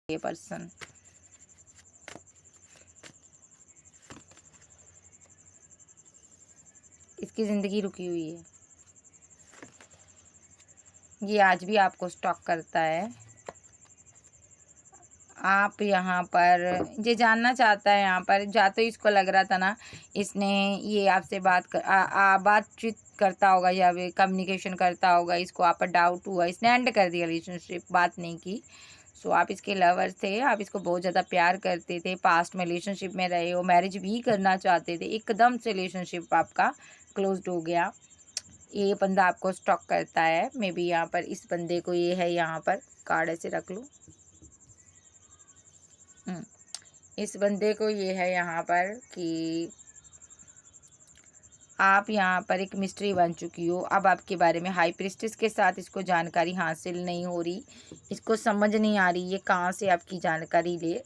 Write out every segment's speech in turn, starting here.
ये पर्सन इसकी ज़िंदगी रुकी हुई है। ये आज भी आपको स्टॉक करता है। आप यहाँ पर ये जानना चाहता है, यहाँ पर जा तो इसको लग रहा था ना इसने ये आपसे बातचीत करता होगा या कम्युनिकेशन करता होगा, इसको आप पर डाउट हुआ, इसने एंड कर दिया रिलेशनशिप, बात नहीं की। सो आप इसके लवर थे, आप इसको बहुत ज़्यादा प्यार करते थे, पास्ट में रिलेशनशिप में रहे हो, मैरिज भी करना चाहते थे, एकदम से रिलेशनशिप आपका क्लोज्ड हो गया। ये बंदा आपको स्टॉक करता है। मे बी यहाँ पर इस बंदे को ये है, यहाँ पर कार्ड ऐसे रख लो। इस बंदे को ये है यहाँ पर कि आप यहाँ पर एक मिस्ट्री बन चुकी हो। अब आपके बारे में हाई प्रिस्टेस के साथ इसको जानकारी हासिल नहीं हो रही, इसको समझ नहीं आ रही ये कहाँ से आपकी जानकारी ले।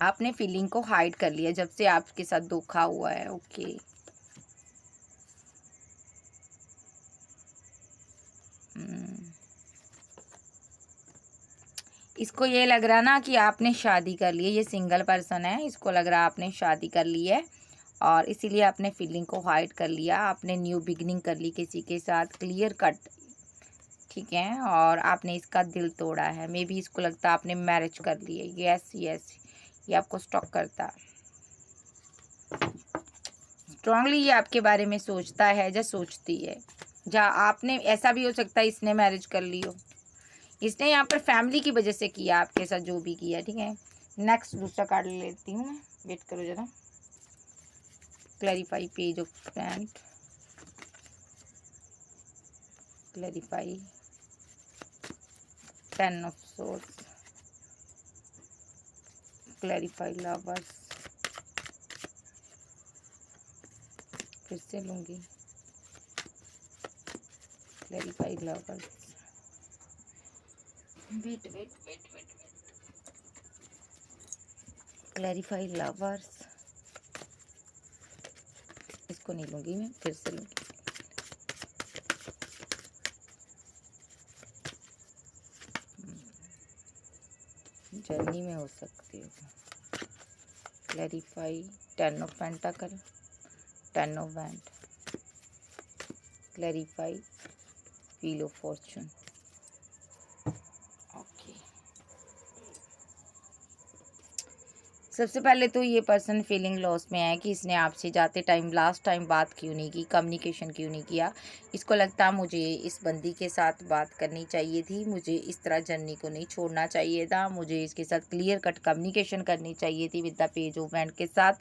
आपने फीलिंग को हाइड कर लिया जब से आपके साथ धोखा हुआ है। ओके, इसको ये लग रहा ना कि आपने शादी कर ली है। ये सिंगल पर्सन है, इसको लग रहा आपने शादी कर ली है और इसीलिए आपने फीलिंग को हाइड कर लिया। आपने न्यू बिगनिंग कर ली किसी के साथ, क्लियर कट, ठीक है, और आपने इसका दिल तोड़ा है। मे बी इसको लगता आपने मैरिज कर ली है। यस यस, ये आपको स्टॉक करता, स्ट्रांगली ये आपके बारे में सोचता है या सोचती है। जहाँ आपने, ऐसा भी हो सकता है इसने मैरिज कर ली हो, इसने यहाँ पर फैमिली की वजह से किया आपके साथ जो भी किया। ठीक है, नेक्स्ट दूसरा कार्ड ले लेती हूँ मैं, वेट करो जरा। Clarify page of friend, clarify 10 of source, clarify lovers, फिर से लूँगी clarify lovers. Wait wait wait wait, clarify lovers, इसको नहीं लूँगी मैं, फिर से लूँगी। जर्नी में हो सकती है। Clarify 10 of pentacle, 10 of wand, clarify wheel of fortune. सबसे पहले तो ये पर्सन फीलिंग लॉस में है कि इसने आपसे जाते टाइम लास्ट टाइम बात क्यों नहीं की, कम्युनिकेशन क्यों नहीं किया। इसको लगता मुझे इस बंदी के साथ बात करनी चाहिए थी, मुझे इस तरह जर्नी को नहीं छोड़ना चाहिए था, मुझे इसके साथ क्लियर कट कम्युनिकेशन करनी चाहिए थी with the page of wand के साथ,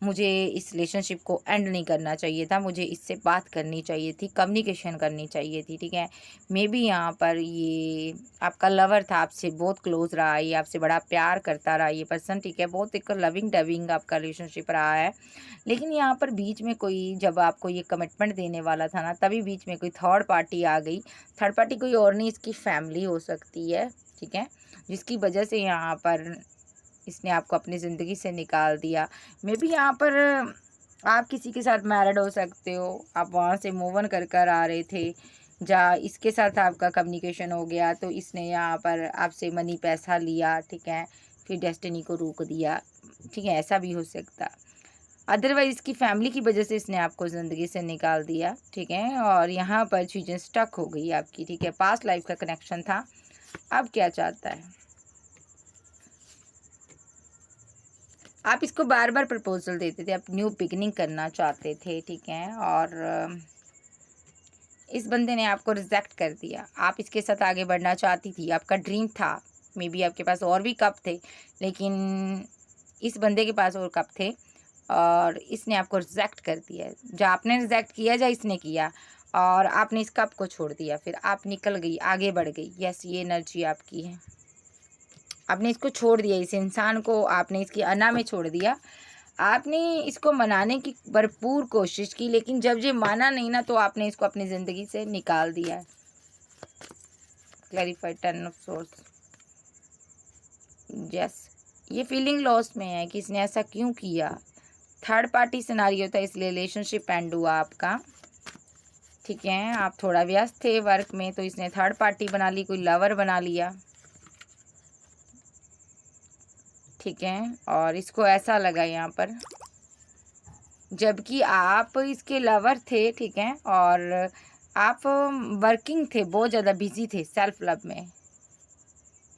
मुझे इस रिलेशनशिप को एंड नहीं करना चाहिए था, मुझे इससे बात करनी चाहिए थी, कम्युनिकेशन करनी चाहिए थी। ठीक है, मे बी यहाँ पर ये आपका लवर था, आपसे बहुत क्लोज रहा, ये आपसे बड़ा प्यार करता रहा ये पर्सन। ठीक है, बहुत एक लविंग डविंग आपका रिलेशनशिप रहा है। लेकिन यहाँ पर बीच में कोई, जब आपको ये कमिटमेंट देने वाला था ना, तभी बीच में कोई थर्ड पार्टी आ गई। थर्ड पार्टी कोई और नहीं, इसकी फैमिली हो सकती है। ठीक है, जिसकी वजह से यहाँ पर इसने आपको अपनी ज़िंदगी से निकाल दिया। मे बी यहाँ पर आप किसी के साथ मैरिड हो सकते हो, आप वहाँ से मूव ऑन कर कर आ रहे थे, जहाँ इसके साथ आपका कम्युनिकेशन हो गया तो इसने यहाँ पर आपसे मनी पैसा लिया। ठीक है, फिर डेस्टिनी को रोक दिया। ठीक है, ऐसा भी हो सकता। अदरवाइज़ इसकी फैमिली की वजह से इसने आपको ज़िंदगी से निकाल दिया। ठीक है, और यहाँ पर चीज़ें स्टक हो गई आपकी। ठीक है, पास्ट लाइफ का कनेक्शन था, अब क्या चाहता है। आप इसको बार बार प्रपोजल देते थे, आप न्यू बिगनिंग करना चाहते थे। ठीक है, और इस बंदे ने आपको रिजेक्ट कर दिया। आप इसके साथ आगे बढ़ना चाहती थी, आपका ड्रीम था। मे बी आपके पास और भी कप थे, लेकिन इस बंदे के पास और कप थे और इसने आपको रिजेक्ट कर दिया। जो आपने रिजेक्ट किया, या इसने किया, और आपने इस कप को छोड़ दिया, फिर आप निकल गई, आगे बढ़ गई। यस, ये एनर्जी आपकी है। आपने इसको छोड़ दिया, इस इंसान को आपने इसकी अना में छोड़ दिया। आपने इसको मनाने की भरपूर कोशिश की, लेकिन जब ये माना नहीं ना, तो आपने इसको अपनी ज़िंदगी से निकाल दिया है। Clarified 10 of source. यस, ये फीलिंग लॉस में है कि इसने ऐसा क्यों किया। थर्ड पार्टी सिनारियो था, इसलिए रिलेशनशिप एंड हुआ आपका। ठीक है, आप थोड़ा व्यस्त थे वर्क में, तो इसने थर्ड पार्टी बना ली, कोई लवर बना लिया। ठीक है। और इसको ऐसा लगा यहाँ पर, जबकि आप इसके लवर थे, ठीक है, और आप वर्किंग थे, बहुत ज़्यादा बिजी थे सेल्फ लव में।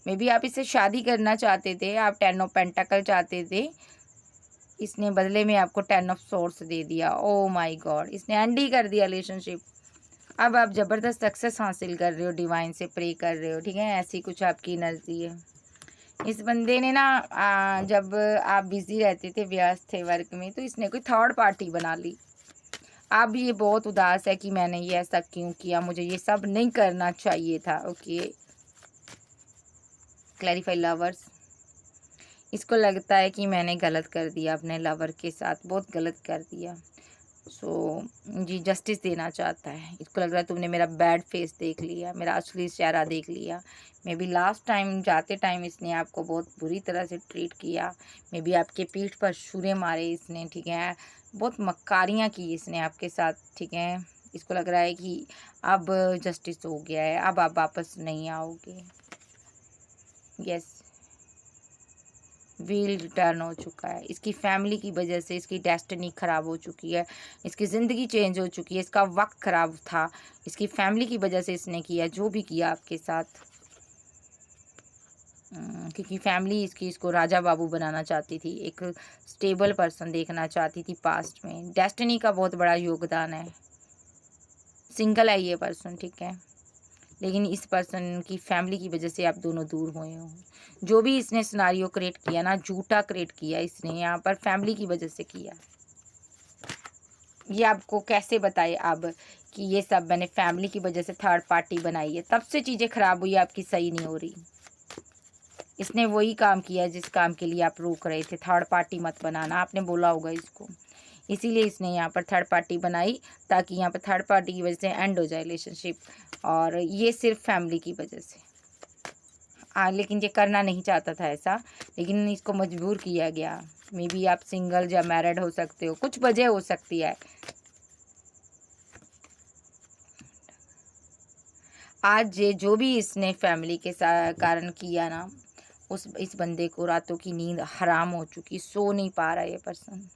मे बी आप इससे शादी करना चाहते थे, आप 10 ऑफ पेंटाकल चाहते थे, इसने बदले में आपको 10 ऑफ सोर्स दे दिया। ओ माय गॉड, इसने एंड ही कर दिया रिलेशनशिप। अब आप ज़बरदस्त सक्सेस हासिल कर रहे हो, डिवाइन से प्रे कर रहे हो, ठीक है, ऐसी कुछ आपकी एनर्जी है। इस बंदे ने ना जब आप बिजी रहते थे, व्यस्त थे वर्क में, तो इसने कोई थर्ड पार्टी बना ली। अब ये बहुत उदास है कि मैंने ये ऐसा क्यों किया, मुझे ये सब नहीं करना चाहिए था। Okay, clarify lovers. इसको लगता है कि मैंने गलत कर दिया अपने लवर के साथ, बहुत गलत कर दिया। जी जस्टिस देना चाहता है। इसको लग रहा है तुमने मेरा बैड फेस देख लिया, मेरा असली चेहरा देख लिया। मे बी लास्ट टाइम जाते टाइम इसने आपको बहुत बुरी तरह से ट्रीट किया। मे बी आपके पीठ पर छुरे मारे इसने, ठीक है, बहुत मक्कारियाँ की इसने आपके साथ, ठीक है। इसको लग रहा है कि अब जस्टिस हो गया है, अब आप वापस नहीं आओगे। यस, व्हील रिटर्न हो चुका है। इसकी फैमिली की वजह से इसकी डेस्टिनी ख़राब हो चुकी है, इसकी ज़िंदगी चेंज हो चुकी है, इसका वक्त ख़राब था, इसकी फैमिली की वजह से इसने किया जो भी किया आपके साथ। क्योंकि फैमिली इसको राजा बाबू बनाना चाहती थी, एक स्टेबल पर्सन देखना चाहती थी पास्ट में। डेस्टिनी का बहुत बड़ा योगदान है। सिंगल है ये पर्सन, ठीक है, लेकिन इस पर्सन की फैमिली की वजह से आप दोनों दूर हुए हो। जो भी इसने सिनारियो क्रिएट किया ना, झूठा क्रिएट किया इसने, यहाँ पर फैमिली की वजह से किया। ये आपको कैसे बताए अब कि ये सब मैंने फैमिली की वजह से थर्ड पार्टी बनाई है, तब से चीज़ें ख़राब हुई, आपकी सही नहीं हो रही। इसने वही काम किया जिस काम के लिए आप रोक रहे थे, थर्ड पार्टी मत बनाना, आपने बोला होगा इसको, इसीलिए इसने यहाँ पर थर्ड पार्टी बनाई, ताकि यहाँ पर थर्ड पार्टी की वजह से एंड हो जाए रिलेशनशिप, और ये सिर्फ फैमिली की वजह से। लेकिन ये करना नहीं चाहता था ऐसा, लेकिन इसको मजबूर किया गया। मे बी आप सिंगल या मैरिड हो सकते हो, कुछ वजह हो सकती है। आज ये जो भी इसने फैमिली के कारण किया ना, इस बंदे को रातों की नींद हराम हो चुकी, सो नहीं पा रहा ये पर्सन।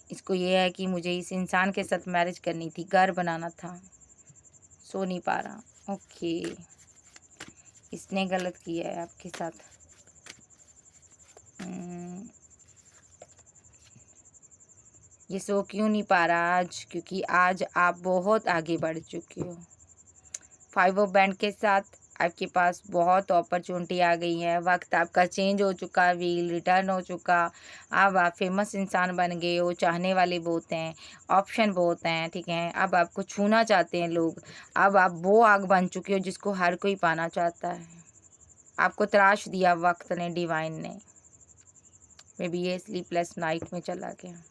इसको ये है कि मुझे इस इंसान के साथ मैरिज करनी थी, घर बनाना था, सो नहीं पा रहा। ओके, इसने गलत किया है आपके साथ। ये सो क्यों नहीं पा रहा आज, क्योंकि आज आप बहुत आगे बढ़ चुके हो। 5 ऑफ बैंड के साथ आपके पास बहुत अपॉर्चुनिटी आ गई है, वक्त आपका चेंज हो चुका, व्हील रिटर्न हो चुका। अब आप फेमस इंसान बन गए हो, चाहने वाले बहुत हैं, ऑप्शन बहुत हैं, ठीक है। अब आपको छूना चाहते हैं लोग। अब आप वो आग बन चुके हो जिसको हर कोई पाना चाहता है। आपको तराश दिया वक्त ने, डिवाइन ने। मे बी ये स्लीपलेस नाइट में चला गया।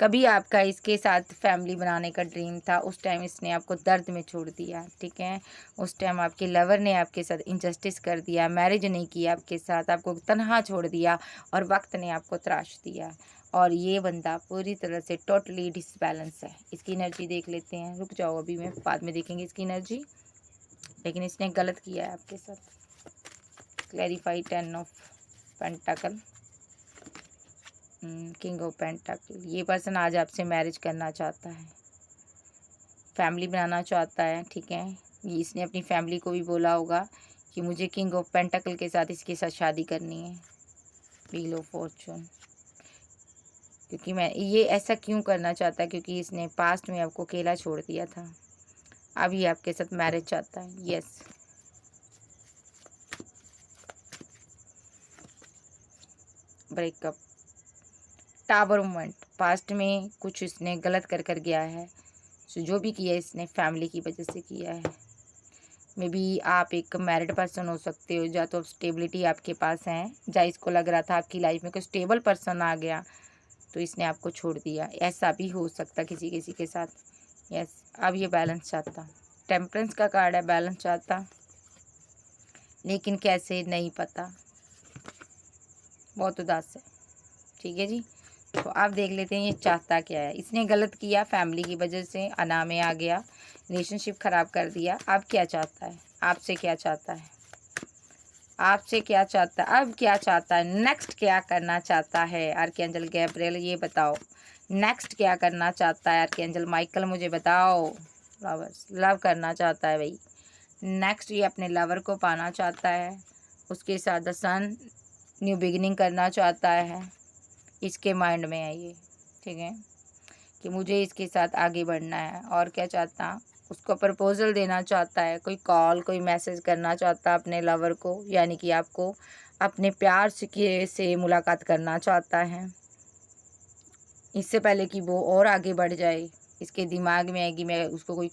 कभी आपका इसके साथ फैमिली बनाने का ड्रीम था, उस टाइम इसने आपको दर्द में छोड़ दिया, ठीक है। उस टाइम आपके लवर ने आपके साथ इनजस्टिस कर दिया, मैरिज नहीं किया आपके साथ, आपको तन्हा छोड़ दिया, और वक्त ने आपको तराश दिया। और ये बंदा पूरी तरह से टोटली डिसबैलेंस है। इसकी एनर्जी देख लेते हैं, रुक जाओ, अभी मैं बाद में देखेंगे इसकी एनर्जी, लेकिन इसने गलत किया है आपके साथ। Clarify 10 of pentacle, king of pentacle. ये पर्सन आज आपसे मैरिज करना चाहता है, फैमिली बनाना चाहता है, ठीक है। ये इसने अपनी फैमिली को भी बोला होगा कि मुझे किंग ऑफ पेंटाकल के साथ, इसके साथ शादी करनी है। व्हील ऑफ फॉर्चून, क्योंकि मैं ये ऐसा क्यों करना चाहता है, क्योंकि इसने पास्ट में आपको अकेला छोड़ दिया था, अब ये आपके साथ मैरिज चाहता है। Yes, breakup, tower moment, past में कुछ इसने गलत कर गया है। सो जो भी किया इसने फैमिली की वजह से किया है। मे बी आप एक मैरिड पर्सन हो सकते हो, या तो स्टेबिलिटी आपके पास है, या इसको लग रहा था आपकी लाइफ में कोई स्टेबल पर्सन आ गया तो इसने आपको छोड़ दिया, ऐसा भी हो सकता किसी किसी के साथ। यस, अब ये बैलेंस चाहता, टेम्परेंस का कार्ड है, बैलेंस चाहता, लेकिन कैसे नहीं पता, बहुत उदास है, ठीक है जी। तो आप देख लेते हैं ये चाहता क्या है। इसने गलत किया, फैमिली की वजह से अना में आ गया, रिलेशनशिप ख़राब कर दिया। अब क्या चाहता है, आपसे क्या चाहता है, आपसे क्या चाहता है, अब क्या चाहता है, नेक्स्ट क्या करना चाहता है आर्कएंजल गैब्रियल, ये बताओ नेक्स्ट क्या करना चाहता है आर्कएंजल माइकल, मुझे बताओ। फ्लावर्स लव करना चाहता है भाई, नेक्स्ट ये अपने लवर को पाना चाहता है, उसके साथ द सन न्यू बिगिनिंग करना चाहता है, इसके माइंड में है ये, ठीक है, कि मुझे इसके साथ आगे बढ़ना है। और क्या चाहता, उसको प्रपोजल देना चाहता है, कोई कॉल कोई मैसेज करना चाहता अपने लवर को, यानी कि आपको अपने प्यार से मुलाकात करना चाहता है इससे पहले कि वो और आगे बढ़ जाए। इसके दिमाग में है कि मैं उसको कोई